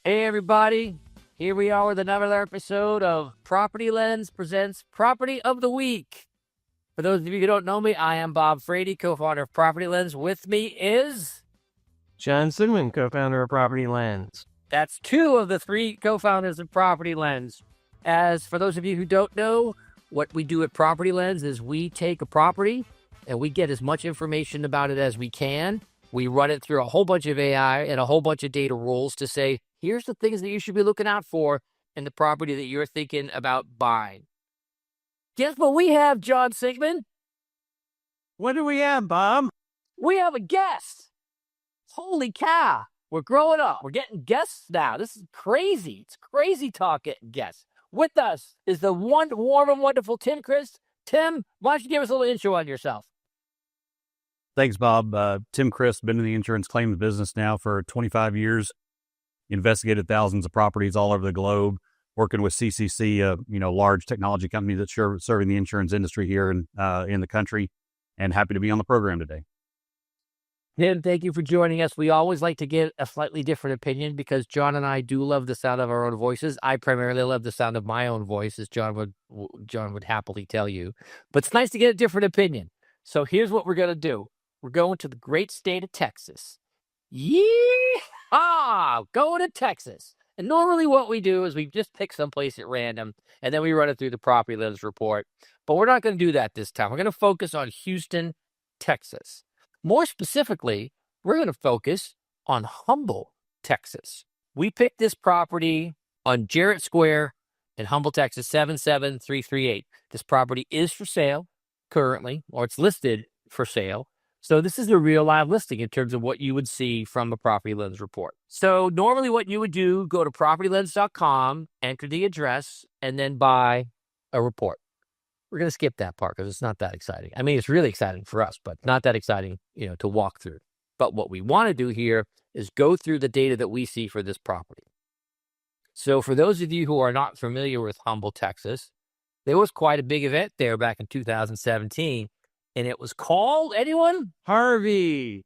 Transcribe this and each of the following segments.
Hey everybody, here we are with another episode of PropertyLens presents Property of the Week. For those of you who don't know me, I am Bob Frady, co-founder of PropertyLens. With me is... John Sigmund, co-founder of PropertyLens. That's two of the three co-founders of PropertyLens. As for those of you who don't know, what we do at PropertyLens is we take a property and we get as much information about it as we can. We run it through a whole bunch of AI and a whole bunch of data rules to say, here's the things that you should be looking out for in the property that you're thinking about buying. Guess what we have, John Sigmund? What do we have, Bob? We have a guest. Holy cow. We're growing up. We're getting guests now. This is crazy. It's crazy talk getting guests. With us is the warm and wonderful Tim Christ. Tim, why don't you give us a little intro on yourself? Thanks, Bob. Tim Christ, been in the insurance claims business now for 25 years. Investigated thousands of properties all over the globe, working with CCC, large technology company that's serving the insurance industry here in the country, and happy to be on the program today. Tim, thank you for joining us. We always like to get a slightly different opinion because John and I do love the sound of our own voices. I primarily love the sound of my own voice, as John would happily tell you. But it's nice to get a different opinion. So here's what we're going to do. We're going to the great state of Texas. Yee-haw! Going to Texas. And normally what we do is we just pick someplace at random, and then we run it through the PropertyLens report. But we're not going to do that this time. We're going to focus on Houston, Texas. More specifically, we're going to focus on Humble, Texas. We picked this property on Jarrett Square in Humble, Texas, 77338. This property is for sale currently, or it's listed for sale. So this is a real live listing in terms of what you would see from a PropertyLens report. So normally what you would do, go to PropertyLens.com, enter the address, and then buy a report. We're going to skip that part because it's not that exciting. I mean, it's really exciting for us, but not that exciting, to walk through. But what we want to do here is go through the data that we see for this property. So for those of you who are not familiar with Humble, Texas, there was quite a big event there back in 2017. And it was called, anyone? Harvey.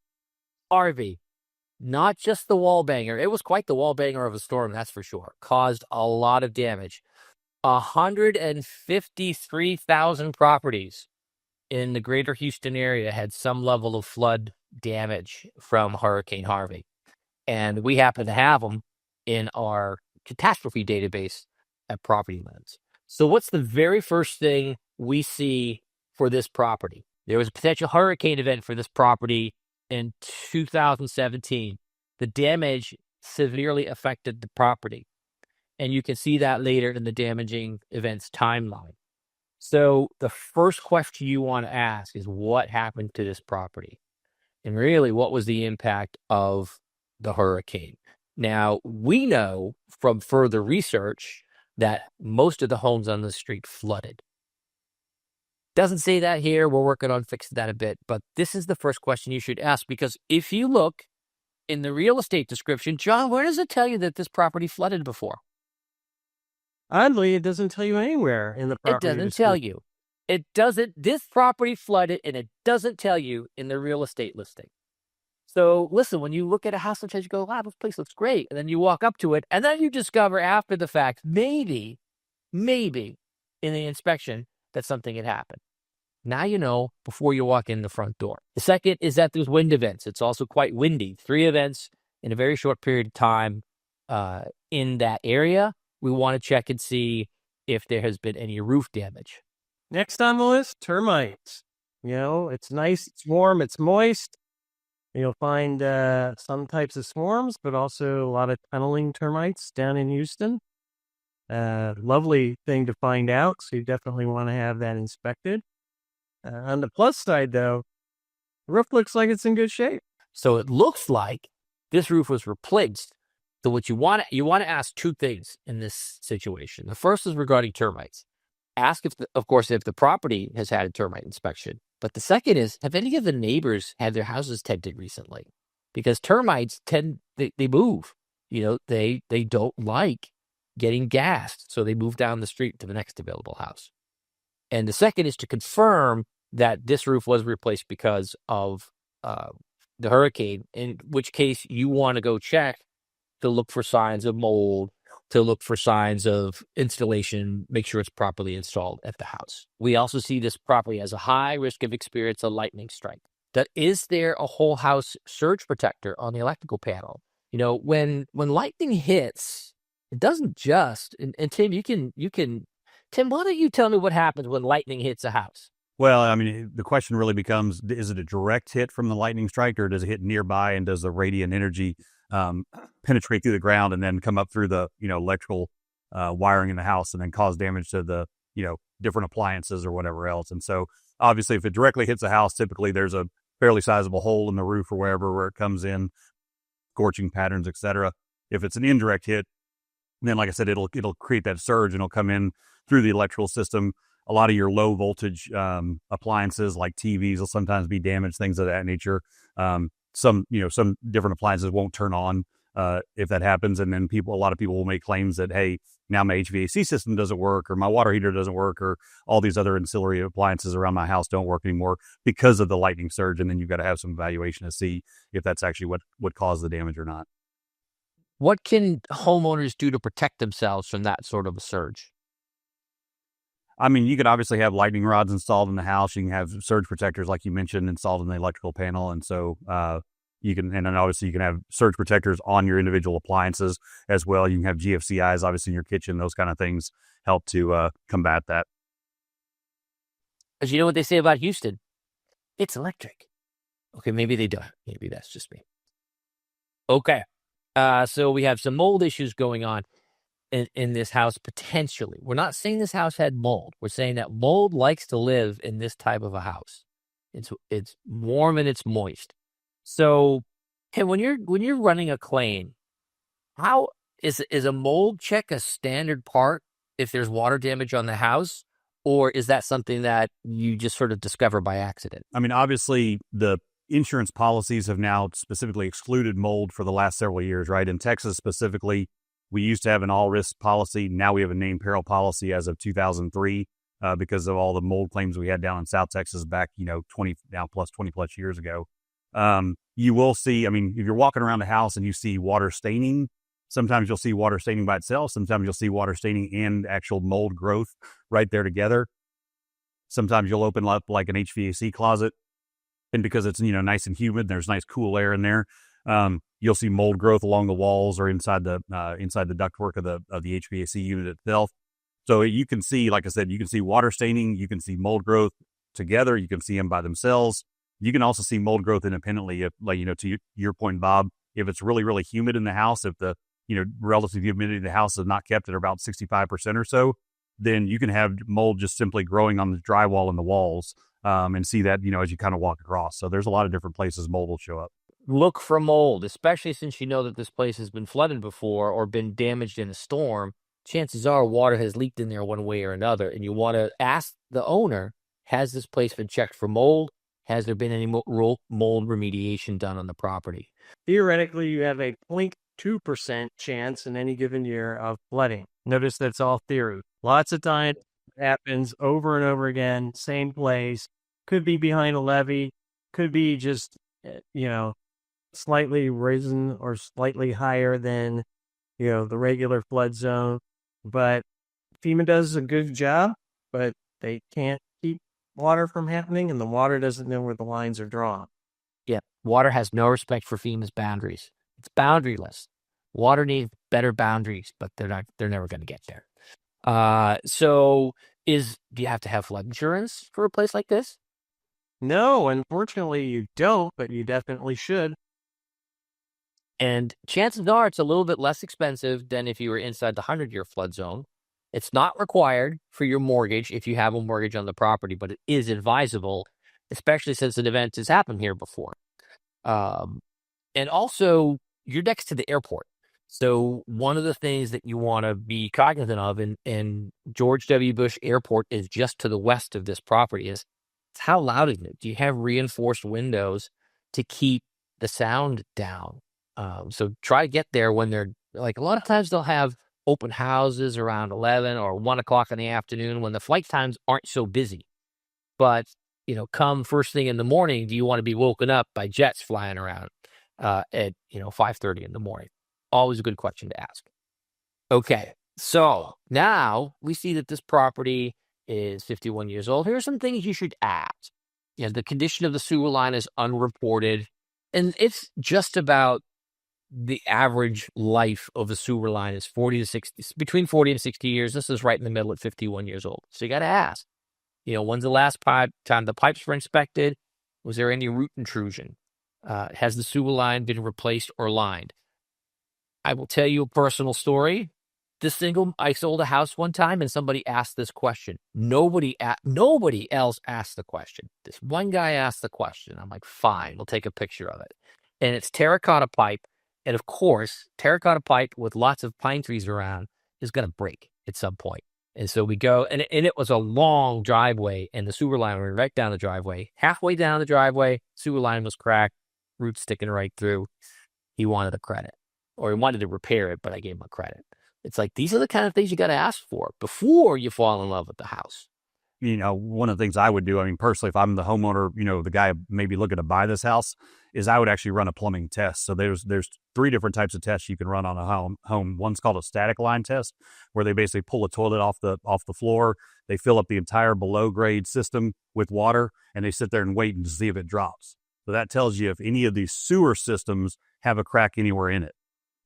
Not just the wall banger. It was quite the wall banger of a storm, that's for sure. Caused a lot of damage. 153,000 properties in the greater Houston area had some level of flood damage from Hurricane Harvey. And we happen to have them in our catastrophe database at PropertyLens. So what's the very first thing we see for this property? There was a potential hurricane event for this property in 2017. The damage severely affected the property. And you can see that later in the damaging events timeline. So the first question you want to ask is what happened to this property? And really, what was the impact of the hurricane? Now, we know from further research that most of the homes on the street flooded. Doesn't say that here. We're working on fixing that a bit. But this is the first question you should ask, because if you look in the real estate description, John, where does it tell you that this property flooded before? Oddly, it doesn't tell you anywhere in the property. It doesn't tell you. It doesn't. This property flooded, and it doesn't tell you in the real estate listing. So listen, when you look at a house, sometimes you go, wow, this place looks great. And then you walk up to it, and then you discover after the fact, maybe in the inspection, that something had happened. Now you know before you walk in the front door. The second is that there's wind events. It's also quite windy. 3 events in a very short period of time in that area. We want to check and see if there has been any roof damage. Next on the list, termites. It's nice, it's warm, it's moist. You'll find some types of swarms, but also a lot of tunneling termites down in Houston. Lovely thing to find out, so you definitely want to have that inspected. On the plus side, though, the roof looks like it's in good shape. So it looks like this roof was replaced. So what you want to ask 2 things in this situation. The first is regarding termites. Ask if the property has had a termite inspection. But the second is, have any of the neighbors had their houses tented recently? Because termites they move. They don't like getting gassed, so they move down the street to the next available house. And the second is to confirm that this roof was replaced because of the hurricane, in which case you want to go check to look for signs of mold, to look for signs of installation, make sure it's properly installed at the house. We also see this property has a high risk of experience a lightning strike. Is there a whole house surge protector on the electrical panel? When lightning hits, it doesn't just, and Tim, Tim, why don't you tell me what happens when lightning hits a house? Well, I mean, the question really becomes, is it a direct hit from the lightning strike, or does it hit nearby, and does the radiant energy penetrate through the ground and then come up through the, electrical wiring in the house and then cause damage to the, different appliances or whatever else? And so obviously if it directly hits a house, typically there's a fairly sizable hole in the roof or wherever where it comes in, scorching patterns, etc. If it's an indirect hit, then like I said, it'll create that surge and it'll come in through the electrical system. A lot of your low voltage appliances like TVs will sometimes be damaged, things of that nature. Some different appliances won't turn on if that happens. And then a lot of people will make claims that, hey, now my HVAC system doesn't work, or my water heater doesn't work, or all these other ancillary appliances around my house don't work anymore because of the lightning surge. And then you've got to have some evaluation to see if that's actually what caused the damage or not. What can homeowners do to protect themselves from that sort of a surge? I mean, you could obviously have lightning rods installed in the house. You can have surge protectors, like you mentioned, installed in the electrical panel. And so and then obviously you can have surge protectors on your individual appliances as well. You can have GFCIs, obviously, in your kitchen. Those kind of things help to combat that. Because you know what they say about Houston? It's electric. Okay, maybe they don't. Maybe that's just me. Okay. So we have some mold issues going on in this house, potentially. We're not saying this house had mold. We're saying that mold likes to live in this type of a house. It's warm and it's moist. So, hey, when you're running a claim, how is a mold check a standard part if there's water damage on the house, or is that something that you just sort of discover by accident? I mean, obviously the insurance policies have now specifically excluded mold for the last several years, right? In Texas specifically, we used to have an all-risk policy. Now we have a named peril policy as of 2003 because of all the mold claims we had down in South Texas back, 20 plus years ago. You will see, I mean, if you're walking around the house and you see water staining, sometimes you'll see water staining by itself. Sometimes you'll see water staining and actual mold growth right there together. Sometimes you'll open up like an HVAC closet, and because it's, nice and humid, there's nice cool air in there. You'll see mold growth along the walls or inside the ductwork of the HVAC unit itself. So you can see, like I said, you can see water staining, you can see mold growth together, you can see them by themselves. You can also see mold growth independently. If, to your point, Bob, if it's really, really humid in the house, if the relative humidity of the house is not kept at about 65% or so, then you can have mold just simply growing on the drywall and the walls, and see that as you kind of walk across. So there's a lot of different places mold will show up. Look for mold, especially since you know that this place has been flooded before or been damaged in a storm. Chances are water has leaked in there one way or another, and you want to ask the owner, has this place been checked for mold? Has there been any mold remediation done on the property? Theoretically, you have a 0.2% chance in any given year of flooding. Notice that's all theory. Lots of times it happens over and over again, same place. Could be behind a levee, could be just, slightly risen or slightly higher than, the regular flood zone. But FEMA does a good job, but they can't keep water from happening, and the water doesn't know where the lines are drawn. Yeah, water has no respect for FEMA's boundaries. It's boundaryless. Water needs better boundaries, but they're never going to get there. So do you have to have flood insurance for a place like this? No, unfortunately you don't, but you definitely should. And chances are it's a little bit less expensive than if you were inside the 100-year flood zone. It's not required for your mortgage if you have a mortgage on the property, but it is advisable, especially since an event has happened here before. And also, you're next to the airport. So one of the things that you want to be cognizant of, and George W. Bush Airport is just to the west of this property, is how loud is it? Do you have reinforced windows to keep the sound down? So try to get there when they're, like, a lot of times they'll have open houses around 11 or 1 o'clock in the afternoon when the flight times aren't so busy. But, come first thing in the morning, do you want to be woken up by jets flying around at 5:30 in the morning? Always a good question to ask. Okay, so now we see that this property is 51 years old. Here are some things you should ask. The condition of the sewer line is unreported, and it's just about the average life of a sewer line is 40 to 60, between 40 and 60 years. This is right in the middle at 51 years old. So you got to ask, when's the last time the pipes were inspected? Was there any root intrusion? Has the sewer line been replaced or lined? I will tell you a personal story. I sold a house one time and somebody asked this question. Nobody else asked the question. This one guy asked the question. I'm like, fine, we'll take a picture of it. And it's terracotta pipe. And of course, terracotta pipe with lots of pine trees around is going to break at some point. And so we go, and it was a long driveway, and the sewer line went right down the driveway. Halfway down the driveway, sewer line was cracked, roots sticking right through. He wanted a credit, or he wanted to repair it, but I gave him a credit. It's like, these are the kind of things you got to ask for before you fall in love with the house. One of the things I would do, I mean, personally, if I'm the homeowner, the guy maybe looking to buy this house, is I would actually run a plumbing test. So there's 3 different types of tests you can run on a home. One's called a static line test, where they basically pull a toilet off the floor. They fill up the entire below grade system with water, and they sit there and wait and see if it drops. So that tells you if any of these sewer systems have a crack anywhere in it.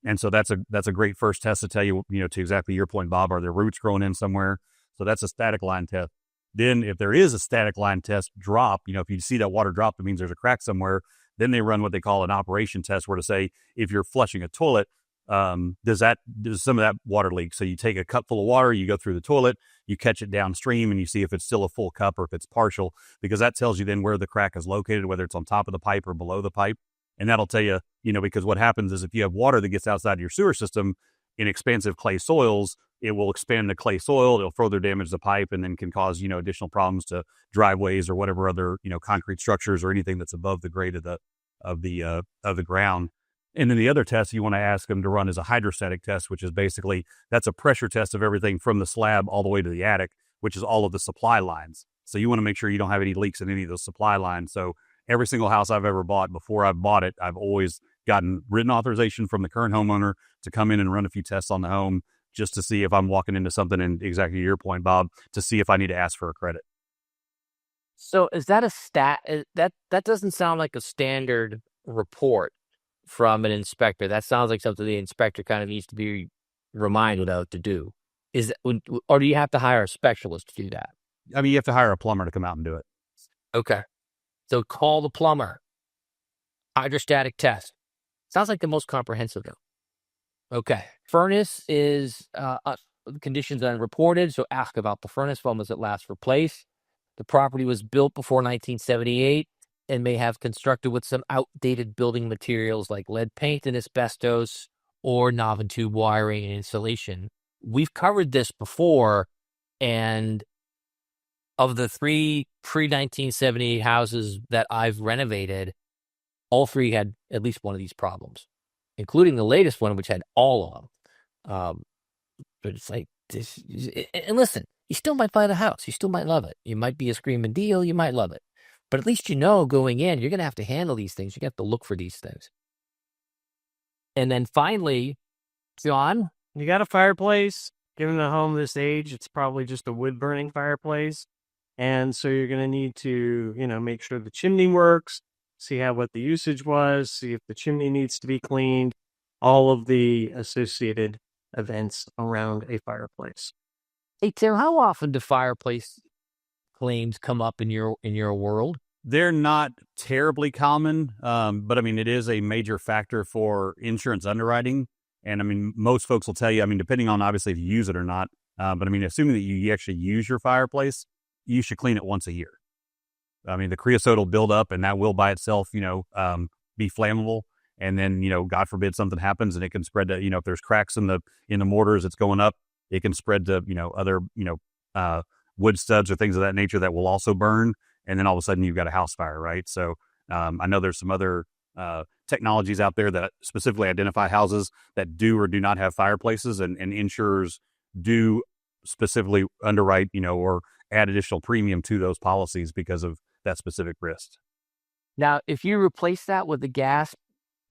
And so that's a great first test to tell you, to exactly your point, Bob, are there roots growing in somewhere? So that's a static line test. Then if there is a static line test drop, if you see that water drop, it means there's a crack somewhere. Then they run what they call an operation test, where to say, if you're flushing a toilet, does some of that water leak? So you take a cup full of water, you go through the toilet, you catch it downstream, and you see if it's still a full cup or if it's partial, because that tells you then where the crack is located, whether it's on top of the pipe or below the pipe. And that'll tell you, because what happens is if you have water that gets outside of your sewer system in expansive clay soils, it will expand the clay soil. It'll further damage the pipe and then can cause, additional problems to driveways or whatever other, concrete structures or anything that's above the grade of the ground. And then the other test you want to ask them to run is a hydrostatic test, which is basically, that's a pressure test of everything from the slab all the way to the attic, which is all of the supply lines. So you want to make sure you don't have any leaks in any of those supply lines. So every single house I've ever bought, before I've bought it, I've always gotten written authorization from the current homeowner to come in and run a few tests on the home, just to see if I'm walking into something, and exactly your point, Bob, to see if I need to ask for a credit. So is that that doesn't sound like a standard report from an inspector. That sounds like something the inspector kind of needs to be reminded of to do. Or do you have to hire a specialist to do that? I mean, you have to hire a plumber to come out and do it. Okay. So call the plumber. Hydrostatic test. Sounds like the most comprehensive, though. Okay. Furnace is conditions unreported, so ask about the furnace. When was it last replaced? The property was built before 1978 and may have constructed with some outdated building materials like lead paint and asbestos or knob and tube wiring and insulation. We've covered this before, and of the 3 pre-1978 houses that I've renovated, all 3 had at least one of these problems, including the latest one, which had all of them. But it's like this. And listen, you still might buy the house. You still might love it. You might be a screaming deal. You might love it. But at least going in, you're going to have to handle these things. You have to look for these things. And then finally, John, you got a fireplace. Given a home this age, it's probably just a wood-burning fireplace. And so you're going to need to, make sure the chimney works, see what the usage was, see if the chimney needs to be cleaned, all of the associated events around a fireplace. Hey, Tim, how often do fireplace claims come up in your world? They're not terribly common, but I mean, it is a major factor for insurance underwriting. And I mean, most folks will tell you, I mean, depending on obviously if you use it or not, but I mean, assuming that you actually use your fireplace, you should clean it once a year. I mean, the creosote will build up, and that will by itself, be flammable. And then, God forbid something happens, and it can spread to, if there's cracks in the mortars, it's going up, it can spread to, other, wood studs or things of that nature that will also burn. And then all of a sudden you've got a house fire, right? So I know there's some other technologies out there that specifically identify houses that do or do not have fireplaces, and insurers do specifically underwrite, or add additional premium to those policies because of that specific risk. Now, if you replace that with a gas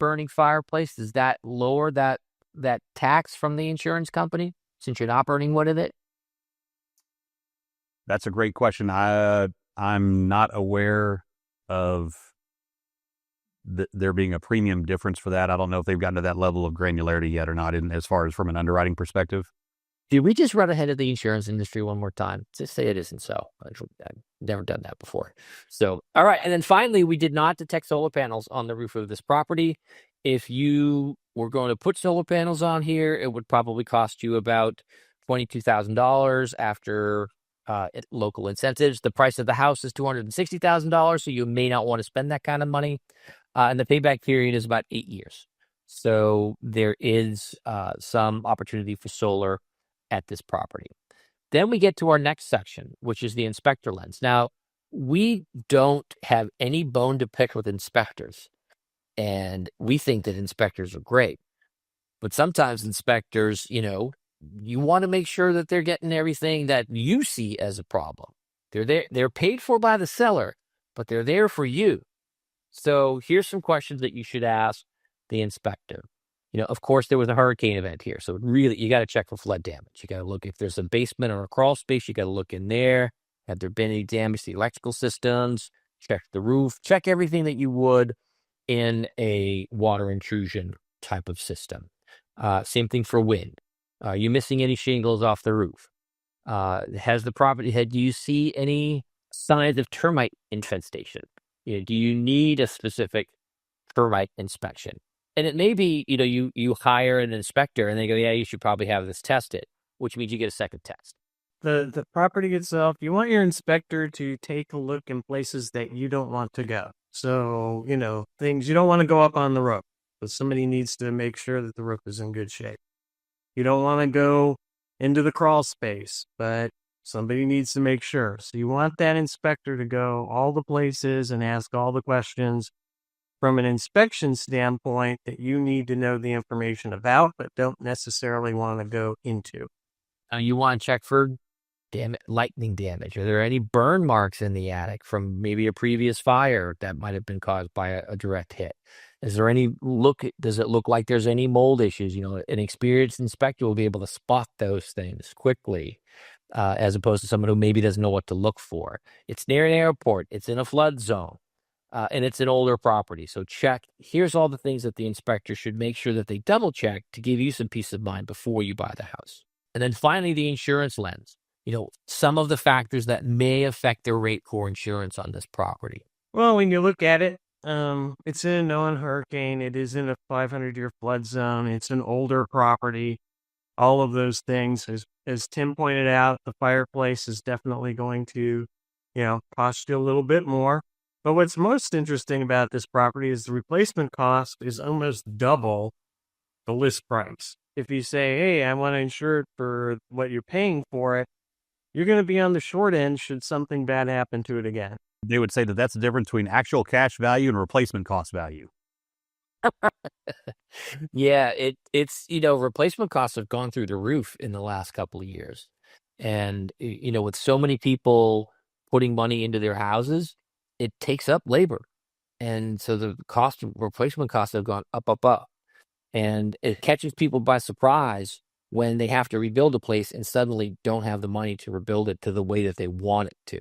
burning fireplace, does that lower that that tax from the insurance company since you're not burning wood in it? That's a great question. I'm not aware of there being a premium difference for that. I don't know if they've gotten to that level of granularity yet or not, as far as from an underwriting perspective. Did we just run ahead of the insurance industry one more time? Just say it isn't so. I've never done that before. So, all right. And then finally, we did not detect solar panels on the roof of this property. If you were going to put solar panels on here, it would probably cost you about $22,000 after local incentives. The price of the house is $260,000, so you may not want to spend that kind of money. And the payback period is about 8 years. So there is some opportunity for solar at this property. Then we get to our next section, which is the inspector lens. Now, we don't have any bone to pick with inspectors, and we think that inspectors are great. But sometimes inspectors, you want to make sure that they're getting everything that you see as a problem. They're paid for by the seller, but they're there for you. So here's some questions that you should ask the inspector. Of course, there was a hurricane event here. So really, you got to check for flood damage. You got to look if there's a basement or a crawl space. You got to look in there. Have there been any damage to the electrical systems? Check the roof. Check everything that you would in a water intrusion type of system. Same thing for wind. Are you missing any shingles off the roof? Has the property do you see any signs of termite infestation? Do you need a specific termite inspection? And it may be, you hire an inspector and they go, yeah, you should probably have this tested, which means you get a second test. The property itself, you want your inspector to take a look in places that you don't want to go. So, things you don't want to go up on the roof, but somebody needs to make sure that the roof is in good shape. You don't want to go into the crawl space, but somebody needs to make sure. So you want that inspector to go all the places and ask all the questions from an inspection standpoint that you need to know the information about, but don't necessarily want to go into. You want to check for lightning damage. Are there any burn marks in the attic from maybe a previous fire that might have been caused by a direct hit? Is there any does it look like there's any mold issues? An experienced inspector will be able to spot those things quickly, as opposed to someone who maybe doesn't know what to look for. It's near an airport. It's in a flood zone. And it's an older property. So check. Here's all the things that the inspector should make sure that they double check to give you some peace of mind before you buy the house. And then finally, the insurance lens. Some of the factors that may affect the rate for insurance on this property. Well, when you look at it, it's in a known hurricane. It is in a 500-year flood zone. It's an older property. All of those things, as Tim pointed out, the fireplace is definitely going to, cost you a little bit more. But what's most interesting about this property is the replacement cost is almost double the list price. If you say, hey, I want to insure it for what you're paying for it, you're going to be on the short end should something bad happen to it again. They would say that that's the difference between actual cash value and replacement cost value. Yeah, it's replacement costs have gone through the roof in the last couple of years. And, with so many people putting money into their houses, it takes up labor. And so the replacement costs have gone up. And it catches people by surprise when they have to rebuild a place and suddenly don't have the money to rebuild it to the way that they want it to.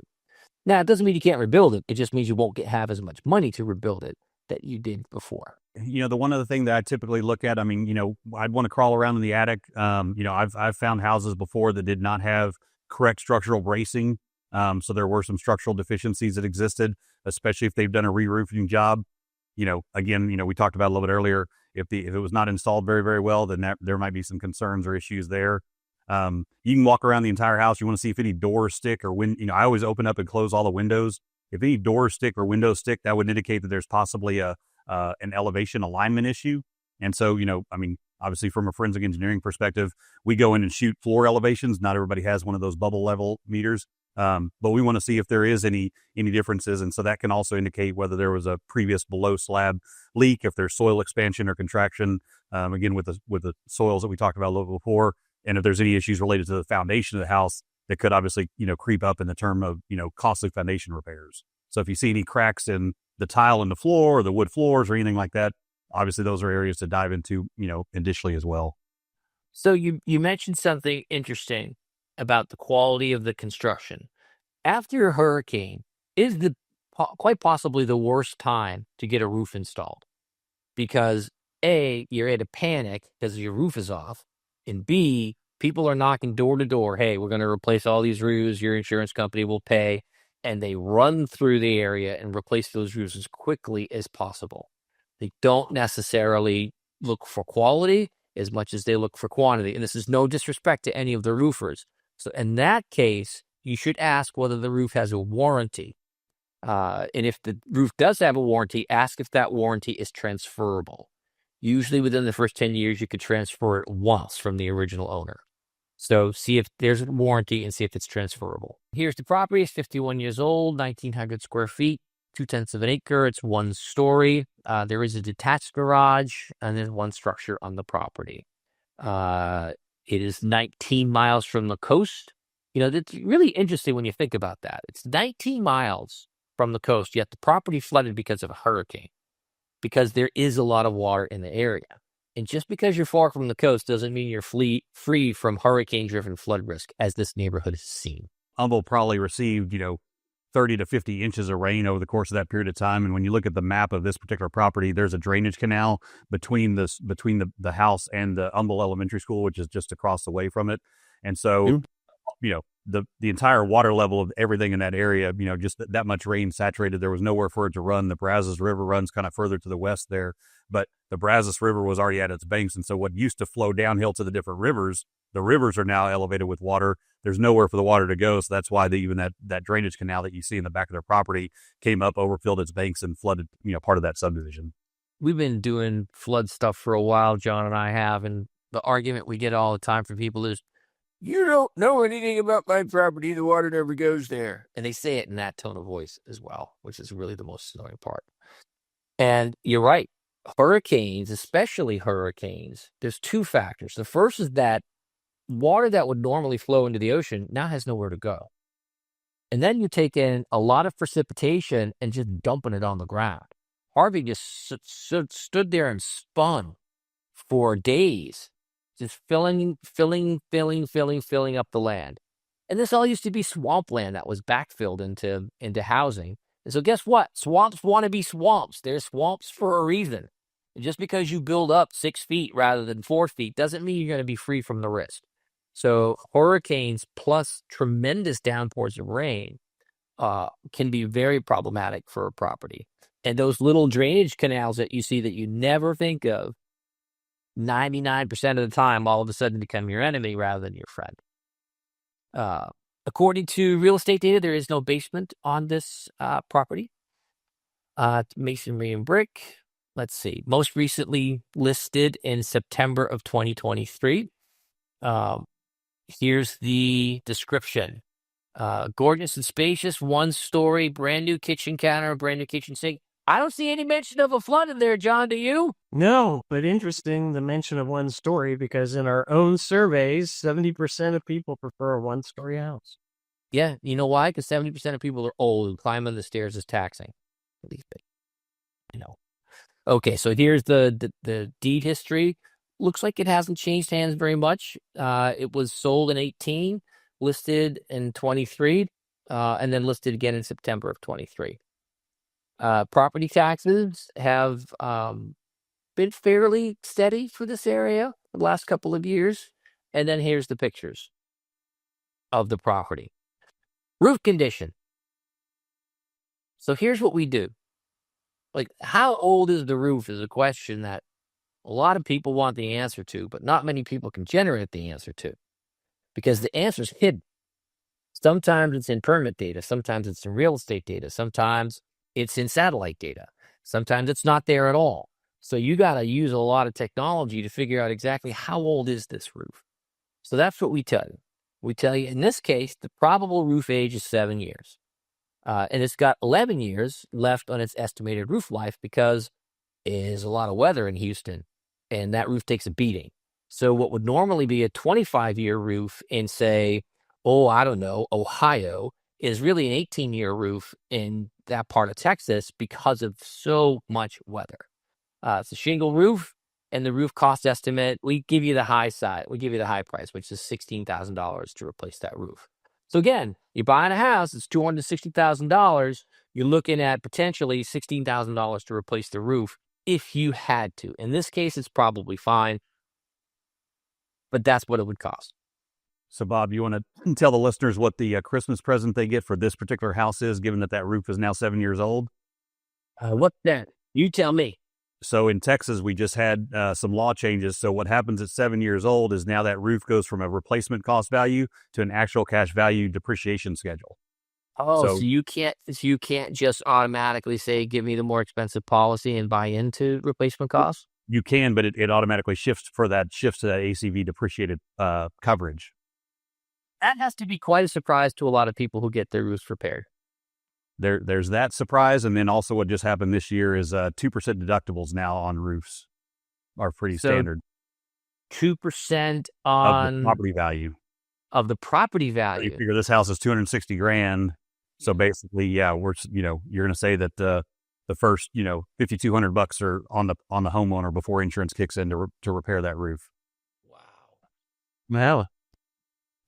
Now, it doesn't mean you can't rebuild it. It just means you won't have as much money to rebuild it that you did before. The one other thing that I typically look at, I'd want to crawl around in the attic. I've found houses before that did not have correct structural bracing. So there were some structural deficiencies that existed, especially if they've done a re-roofing job. Again, we talked about a little bit earlier, if it was not installed very, very well, then there might be some concerns or issues there. You can walk around the entire house. You want to see if any doors stick or I always open up and close all the windows. If any doors stick or windows stick, that would indicate that there's possibly an elevation alignment issue. And so, obviously from a forensic engineering perspective, we go in and shoot floor elevations. Not everybody has one of those bubble level meters. But we want to see if there is any differences. And so that can also indicate whether there was a previous below slab leak, if there's soil expansion or contraction, again, with the soils that we talked about a little before. And if there's any issues related to the foundation of the house that could obviously, creep up in the term of, costly foundation repairs. So if you see any cracks in the tile in the floor or the wood floors or anything like that, obviously those are areas to dive into, additionally as well. So you mentioned something interesting about the quality of the construction. After a hurricane is quite possibly the worst time to get a roof installed because A, you're in a panic because your roof is off, and B, people are knocking door to door. Hey, we're going to replace all these roofs. Your insurance company will pay. And they run through the area and replace those roofs as quickly as possible. They don't necessarily look for quality as much as they look for quantity. And this is no disrespect to any of the roofers. So in that case, you should ask whether the roof has a warranty. And if the roof does have a warranty, ask if that warranty is transferable. Usually within the first 10 years, you could transfer it once from the original owner. So see if there's a warranty and see if it's transferable. Here's the property. It's 51 years old, 1,900 square feet, 0.2 of an acre. It's one story. There is a detached garage and then one structure on the property. It is 19 miles from the coast. You know, that's really interesting when you think about that. It's 19 miles from the coast, yet the property flooded because of a hurricane, because there is a lot of water in the area. And just because you're far from the coast doesn't mean you're free from hurricane-driven flood risk, as this neighborhood has seen. Humble probably received, 30 to 50 inches of rain over the course of that period of time. And when you look at the map of this particular property, there's a drainage canal between the house and the Humble Elementary School, which is just across the way from it. And so, the entire water level of everything in that area, just that much rain saturated. There was nowhere for it to run. The Brazos River runs kind of further to the west there, but the Brazos River was already at its banks. And so what used to flow downhill to the different rivers, the rivers are now elevated with water. There's nowhere for the water to go. So that's why even that drainage canal that you see in the back of their property came up, overfilled its banks, and flooded, part of that subdivision. We've been doing flood stuff for a while, John and I have, and the argument we get all the time from people is, you don't know anything about my property. The water never goes there. And they say it in that tone of voice as well, which is really the most annoying part. And you're right. Hurricanes, especially hurricanes, there's two factors. The first is that water that would normally flow into the ocean now has nowhere to go. And then you take in a lot of precipitation and just dumping it on the ground. Harvey just stood there and spun for days, just filling up the land. And this all used to be swampland that was backfilled into housing. And so guess what? Swamps want to be swamps. They're swamps for a reason. And just because you build up 6 feet rather than 4 feet doesn't mean you're going to be free from the risk. So hurricanes plus tremendous downpours of rain can be very problematic for a property. And those little drainage canals that you see that you never think of, 99% of the time, all of a sudden become your enemy rather than your friend. According to real estate data, there is no basement on this property. Masonry and brick. Let's see. Most recently listed in September of 2023. Here's the description. Gorgeous and spacious, one story, brand new kitchen counter, brand new kitchen sink. I don't see any mention of a flood in there, John, do you? No, but interesting the mention of one story, because in our own surveys, 70% of people prefer a one-story house. Yeah, you know why? Because 70% of people are old and climbing the stairs is taxing. At least, Okay, so here's the deed history. Looks like it hasn't changed hands very much. It was sold in 18, listed in 23, and then listed again in September of 23. Property taxes have been fairly steady for this area the last couple of years. And then here's the pictures of the property. Roof condition. So here's what we do. Like, how old is the roof is a question that a lot of people want the answer to, but not many people can generate the answer to, because the answer is hidden. Sometimes it's in permit data. Sometimes it's in real estate data. Sometimes it's in satellite data. Sometimes it's not there at all. So you got to use a lot of technology to figure out exactly how old is this roof. So that's what we tell you. We tell you, in this case, the probable roof age is 7 years. And it's got 11 years left on its estimated roof life because there's a lot of weather in Houston, and that roof takes a beating. So what would normally be a 25-year roof in, say, Ohio, is really an 18-year roof in that part of Texas because of so much weather. It's a shingle roof, and the roof cost estimate, we give you the high side. We give you the high price, which is $16,000 to replace that roof. So again, you're buying a house, it's $260,000. You're looking at potentially $16,000 to replace the roof if you had to. In this case, it's probably fine, but that's what it would cost. So, Bob, you want to tell the listeners what the Christmas present they get for this particular house is, given that that roof is now 7 years old? What's that? You tell me. So in Texas, we just had some law changes. So what happens at 7 years old is now that roof goes from a replacement cost value to an actual cash value depreciation schedule. Oh, so you can't just automatically say, give me the more expensive policy and buy into replacement costs? You can, but it automatically shifts to that ACV depreciated coverage. That has to be quite a surprise to a lot of people who get their roofs repaired. There's that surprise, and then also what just happened this year is 2% deductibles now on roofs are pretty standard. 2% on of the property value. Of the property value. So you figure this house is $260,000. So basically, yeah, you're going to say that the first $5,200 are on the homeowner before insurance kicks in to repair that roof. Wow.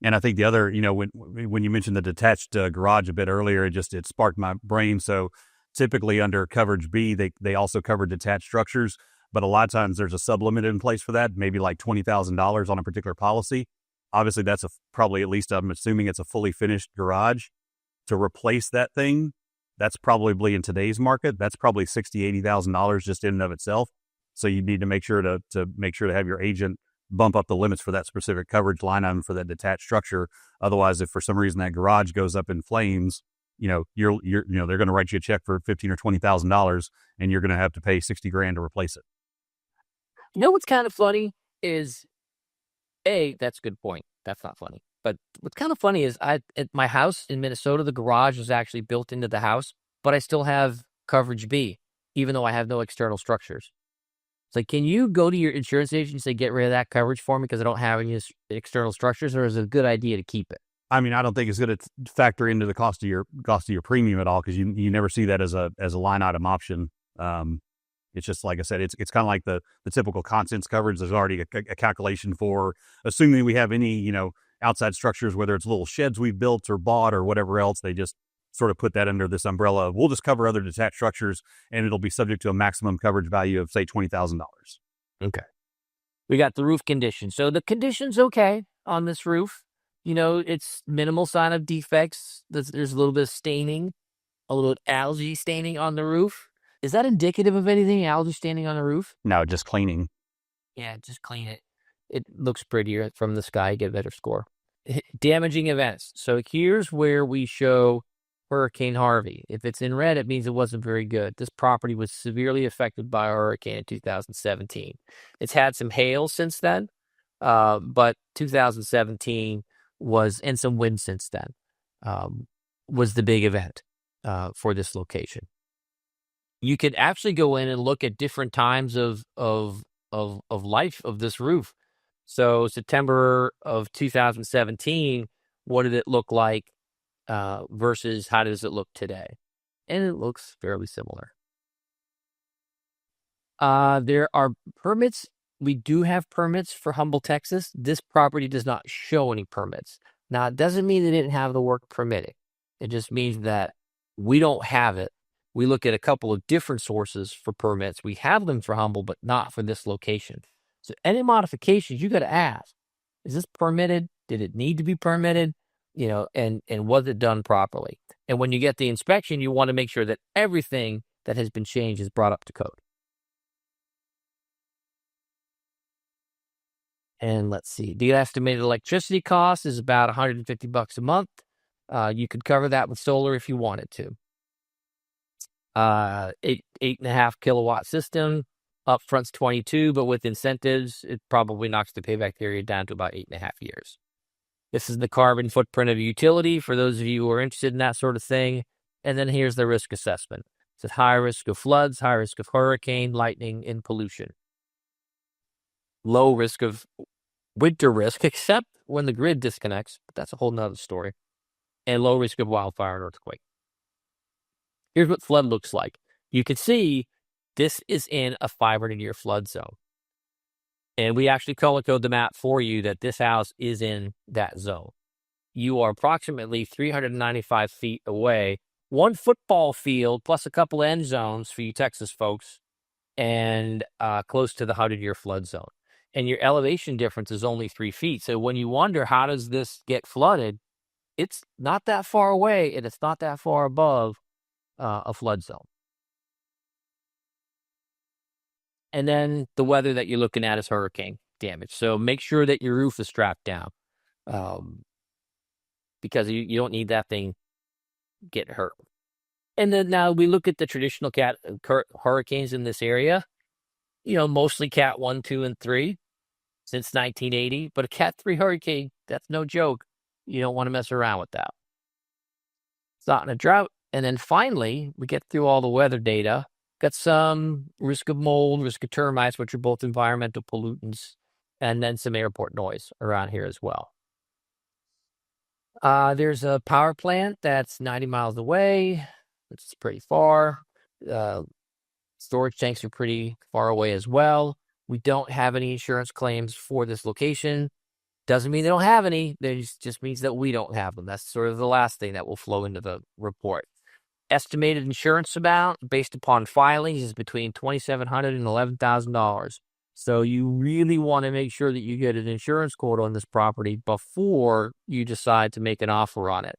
And I think the other, when you mentioned the detached garage a bit earlier, it sparked my brain. So typically under coverage B, they also cover detached structures, but a lot of times there's a sublimit in place for that, maybe like $20,000 on a particular policy. Obviously, that's probably, at least I'm assuming it's a fully finished garage. To replace that thing, that's probably in today's market, that's probably $60,000, $80,000 just in and of itself. So you need to make sure to have your agent bump up the limits for that specific coverage line item for that detached structure. Otherwise, if for some reason that garage goes up in flames, they're going to write you a check for $15,000 or $20,000, and you're going to have to pay $60,000 to replace it. You know what's kind of funny is, that's a good point. That's not funny. But what's kind of funny is at my house in Minnesota, the garage is actually built into the house, but I still have coverage B, even though I have no external structures. It's like, can you go to your insurance agent and say, get rid of that coverage for me because I don't have any external structures, or is it a good idea to keep it? I mean, I don't think it's going to factor into the cost of your premium at all, because you never see that as a line item option. It's just, like I said, it's kind of like the typical contents coverage. There's already a calculation for assuming we have any, outside structures, whether it's little sheds we've built or bought or whatever else. They just sort of put that under this umbrella of, we'll just cover other detached structures, and it'll be subject to a maximum coverage value of, say, $20,000. Okay. We got the roof condition. So the condition's okay on this roof. It's minimal sign of defects. There's a little bit of staining, a little algae staining on the roof. Is that indicative of anything, algae staining on the roof? No, just cleaning. Yeah, just clean it. It looks prettier from the sky, get a better score. Damaging events. So here's where we show Hurricane Harvey. If it's in red, it means it wasn't very good. This property was severely affected by a hurricane in 2017. It's had some hail since then, but 2017 and some wind since then, was the big event for this location. You could actually go in and look at different times of life of this roof. So September of 2017, what did it look like versus how does it look today? And it looks fairly similar. There are permits. We do have permits for Humble, Texas. This property does not show any permits. Now, it doesn't mean they didn't have the work permitted. It just means that we don't have it. We look at a couple of different sources for permits. We have them for Humble, but not for this location. So any modifications, you got to ask, is this permitted? Did it need to be permitted? And was it done properly? And when you get the inspection, you want to make sure that everything that has been changed is brought up to code. And let's see, the estimated electricity cost is about $150 a month. You could cover that with solar if you wanted to. 8.5 kilowatt system. Upfront's 22, but with incentives, it probably knocks the payback period down to about 8.5 years. This is the carbon footprint of a utility for those of you who are interested in that sort of thing. And then here's the risk assessment. It says high risk of floods, high risk of hurricane, lightning, and pollution. Low risk of winter risk, except when the grid disconnects, but that's a whole nother story. And low risk of wildfire and earthquake. Here's what flood looks like. You can see this is in a 500-year flood zone. And we actually color code the map for you that this house is in that zone. You are approximately 395 feet away, one football field plus a couple end zones for you Texas folks, and close to the 100-year flood zone. And your elevation difference is only 3 feet. So when you wonder how does this get flooded, it's not that far away and it's not that far above a flood zone. And then the weather that you're looking at is hurricane damage. So make sure that your roof is strapped down, because you don't need that thing get hurt. And then now we look at the traditional hurricanes in this area, mostly Cat 1, 2, and 3 since 1980. But a Cat 3 hurricane, that's no joke. You don't want to mess around with that. It's not in a drought. And then finally, we get through all the weather data. Got some risk of mold, risk of termites, which are both environmental pollutants, and then some airport noise around here as well. There's a power plant that's 90 miles away. It's pretty far. Storage tanks are pretty far away as well. We don't have any insurance claims for this location. Doesn't mean they don't have any. It just means that we don't have them. That's sort of the last thing that will flow into the report. Estimated insurance amount based upon filings is between $2,700 and $11,000. So you really want to make sure that you get an insurance quote on this property before you decide to make an offer on it,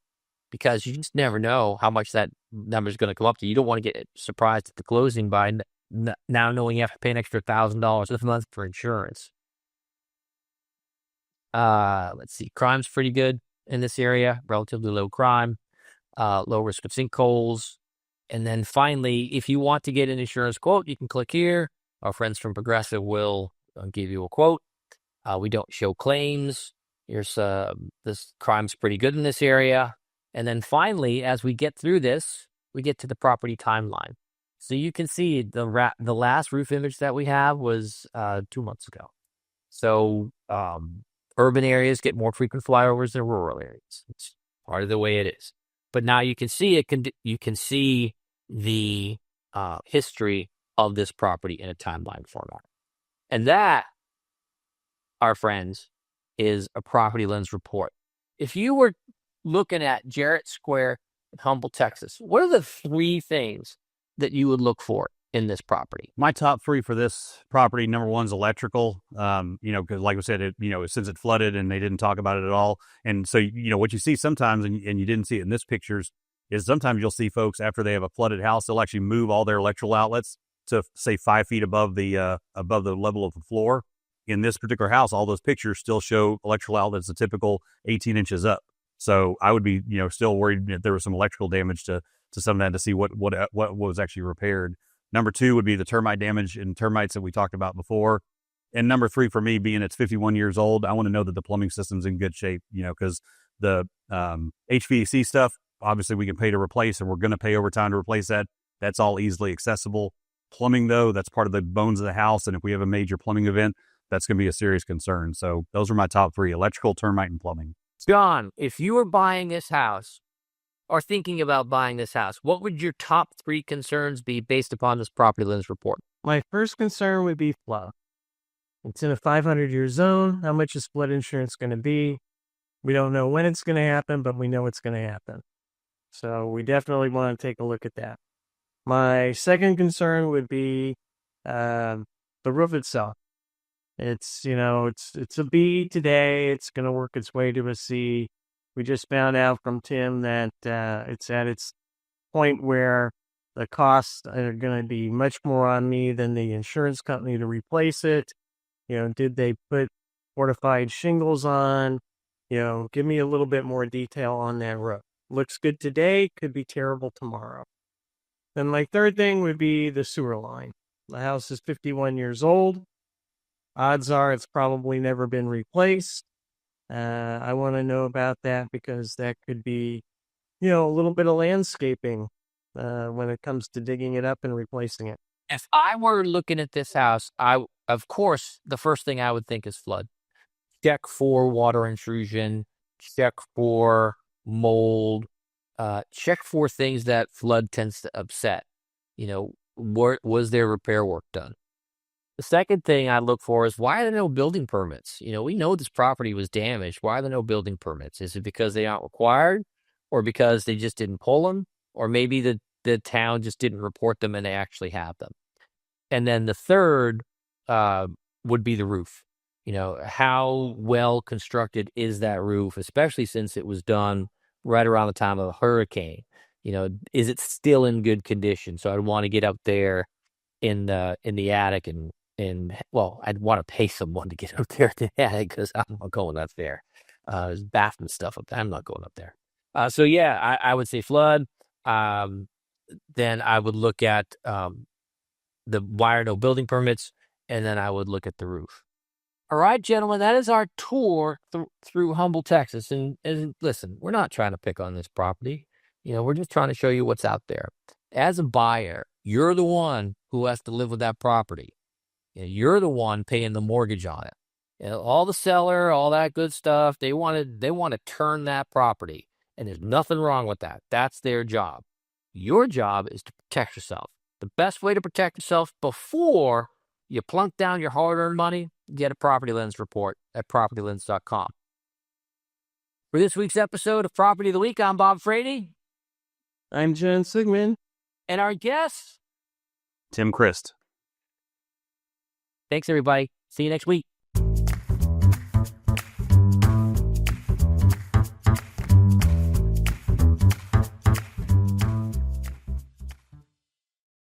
because you just never know how much that number is going to come up to. You don't want to get surprised at the closing by now knowing you have to pay an extra $1,000 a month for insurance. Let's see. Crime's pretty good in this area, relatively low crime. Low risk of sinkholes. And then finally, if you want to get an insurance quote, you can click here. Our friends from Progressive will give you a quote. We don't show claims. This crime's pretty good in this area. And then finally, as we get through this, we get to the property timeline. So you can see the last roof image that we have was 2 months ago. So urban areas get more frequent flyovers than rural areas. It's part of the way it is. But now you can see you can see the history of this property in a timeline format. And that, our friends, is a PropertyLens report. If you were looking at Jarrett Square in Humble, Texas, what are the 3 things that you would look for in this property? My top 3 for this property, number 1 is electrical. Because like I said, since it flooded and they didn't talk about it at all. And so, what you see sometimes, and you didn't see it in this pictures, is sometimes you'll see folks after they have a flooded house, they'll actually move all their electrical outlets to say 5 feet above the level of the floor. In this particular house, all those pictures still show electrical outlets, a typical 18 inches up. So I would be, still worried that there was some electrical damage to some of that, to see what was actually repaired. Number 2 would be the termite damage and termites that we talked about before. And number 3 for me, being it's 51 years old, I want to know that the plumbing system's in good shape, because the HVAC stuff, obviously we can pay to replace, and we're going to pay overtime to replace that. That's all easily accessible. Plumbing, though, that's part of the bones of the house. And if we have a major plumbing event, that's going to be a serious concern. So those are my top 3: electrical, termite, and plumbing. John, if you were buying this house or thinking about buying this house, what would your top 3 concerns be based upon this PropertyLens report? My first concern would be flood. It's in a 500-year zone. How much is flood insurance going to be? We don't know when it's going to happen, but we know it's going to happen. So we definitely want to take a look at that. My second concern would be the roof itself. It's a B today. It's going to work its way to a C. We just found out from Tim that it's at its point where the costs are going to be much more on me than the insurance company to replace it. Did they put fortified shingles on? Give me a little bit more detail on that roof. Looks good today, could be terrible tomorrow. Then my third thing would be the sewer line. The house is 51 years old. Odds are it's probably never been replaced. I want to know about that, because that could be, a little bit of landscaping when it comes to digging it up and replacing it. If I were looking at this house, of course, the first thing I would think is flood. Check for water intrusion, check for mold, check for things that flood tends to upset. Was there repair work done? The second thing I look for is, why are there no building permits? We know this property was damaged. Why are there no building permits? Is it because they aren't required, or because they just didn't pull them, or maybe the town just didn't report them and they actually have them? And then the third would be the roof. How well constructed is that roof, especially since it was done right around the time of a hurricane? Is it still in good condition? So I'd want to get up there in the attic and well, I'd want to pay someone to get up there in the attic, because I'm not going up there. There's bathroom stuff up there. I'm not going up there. So yeah, I would say flood. Then I would look at the why are no building permits, and then I would look at the roof. All right, gentlemen, that is our tour through Humble, Texas. And listen, we're not trying to pick on this property. We're just trying to show you what's out there. As a buyer, you're the one who has to live with that property. You're the one paying the mortgage on it. All the seller, all that good stuff, they want to turn that property. And there's nothing wrong with that. That's their job. Your job is to protect yourself. The best way to protect yourself before you plunk down your hard-earned money, get a PropertyLens report at PropertyLens.com. For this week's episode of Property of the Week, I'm Bob Frady. I'm Jen Sigmund. And our guest, Tim Christ. Thanks, everybody. See you next week.